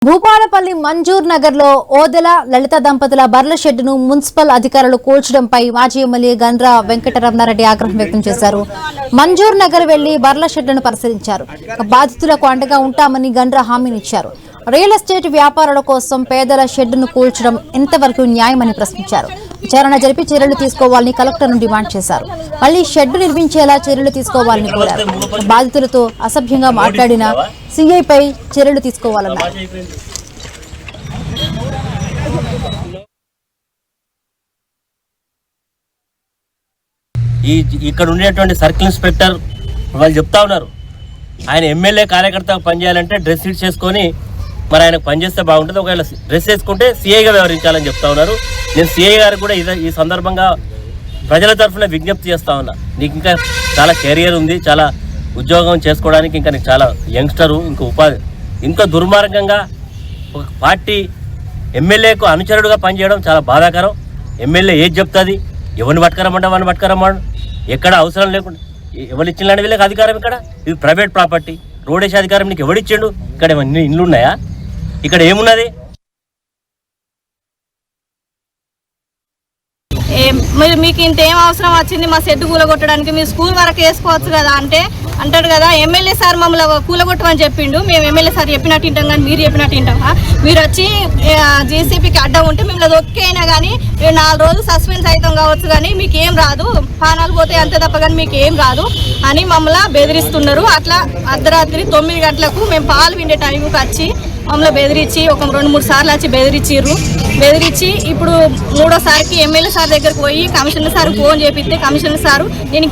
భూపాలపల్లి మంజూర్ నగర్ లో ఓదెల లలిత దంపతుల బర్ల షెడ్డును మున్సిపల్ అధికారులు కూల్చడంపై మాజీ ఎమ్మెల్యే గండ్ర వెంకటరమణారెడ్డి ఆగ్రహం వ్యక్తం చేశారు. మంజూర్ నగర్ వెళ్లి బర్ల షెడ్డును పరిశీలించారు. బాధితులకు అండగా ఉంటామని గండ్ర హామీనిచ్చారు. రియల్ ఎస్టేట్ వ్యాపారుల కోసం పేదల షెడ్డును కూల్చడం ఎంతవరకు న్యాయమని ప్రశ్నించారు. విచారణ జరిపి చర్యలు తీసుకోవాలని కలెక్టర్ను డిమాండ్ చేశారు. మళ్లీ షెడ్డు నిర్మించేలా చర్యలు తీసుకోవాలని కోరారు. బాధితులతో అసభ్యంగా మాట్లాడిన సీఐపై చర్యలు తీసుకోవాలన్నారు. ఇక్కడ ఉండేటువంటి సర్కిల్ ఇన్స్పెక్టర్ వాళ్ళు చెప్తా ఉన్నారు, ఆయన ఎమ్మెల్యే కార్యకర్తగా పనిచేయాలంటే డ్రెస్ ఫిట్ చేసుకొని మరి ఆయనకు పనిచేస్తే బాగుంటుంది, ఒకవేళ డ్రెస్ వేసుకుంటే సీఐగా వ్యవహరించాలని చెప్తా ఉన్నారు. నేను సీఐ గారికి కూడా ఈ సందర్భంగా ప్రజల తరఫున విజ్ఞప్తి చేస్తా ఉన్నా. నీకు ఇంకా చాలా కెరియర్ ఉంది, చాలా ఉద్యోగం చేసుకోవడానికి ఇంకా నీకు చాలా యంగ్స్టరు, ఇంకా ఉపాధి, ఇంకా దుర్మార్గంగా ఒక పార్టీ ఎమ్మెల్యేకు అనుచరుడుగా పనిచేయడం చాలా బాధాకరం. ఎమ్మెల్యే ఏది చెప్తుంది, ఎవరిని పట్టుకరమంటే వాళ్ళని పట్టుకరమ్మను, ఎక్కడ అవసరం లేకుండా ఎవరు ఇచ్చిన వీళ్ళకి అధికారం. ఇక్కడ ఇది ప్రైవేట్ ప్రాపర్టీ, రోడ్ వేసే అధికారం నీకు ఎవడిచ్చిండు? ఇక్కడ ఏమన్నా ఇండ్లు ఉన్నాయా? ఇక్కడ ఏమున్నది? మీకు ఇంతేం అవసరం వచ్చింది మా షెడ్ కూలగొట్టడానికి? మీరు స్కూల్ వరకు వేసుకోవచ్చు కదా అంటే అంటాడు కదా, ఎమ్మెల్యే సార్ మమ్మల్ని కూలగొట్టమని చెప్పిండు. మేము ఎమ్మెల్యే సార్ చెప్పినట్టు వింటాం కానీ మీరు చెప్పినట్టు వింటామా? మీరు వచ్చి జేసీపీకి అడ్డం ఉంటే మిమ్మల్ని ఒక్కైనా కానీ మీరు 4 రోజులు సస్పెన్స్ అవుతాం కావచ్చు, కానీ మీకు ఏం రాదు, పానాలు పోతే అంతే తప్ప కానీ మీకు ఏం రాదు అని మమ్మల్ని బెదిరిస్తున్నారు. అట్లా అర్ధరాత్రి 9 గంటలకు మేము పాలు విండే టైంకి వచ్చి మమ్మల్ని బెదిరించి ఒక 2-3 సార్లు వచ్చి బెదిరించి ఇప్పుడు 3వ సారికి ఎమ్మెల్యే సార్ దగ్గరకు పోయి కమిషనర్ సార్ ఫోన్ చేపిస్తే కమిషనర్ సారు నేను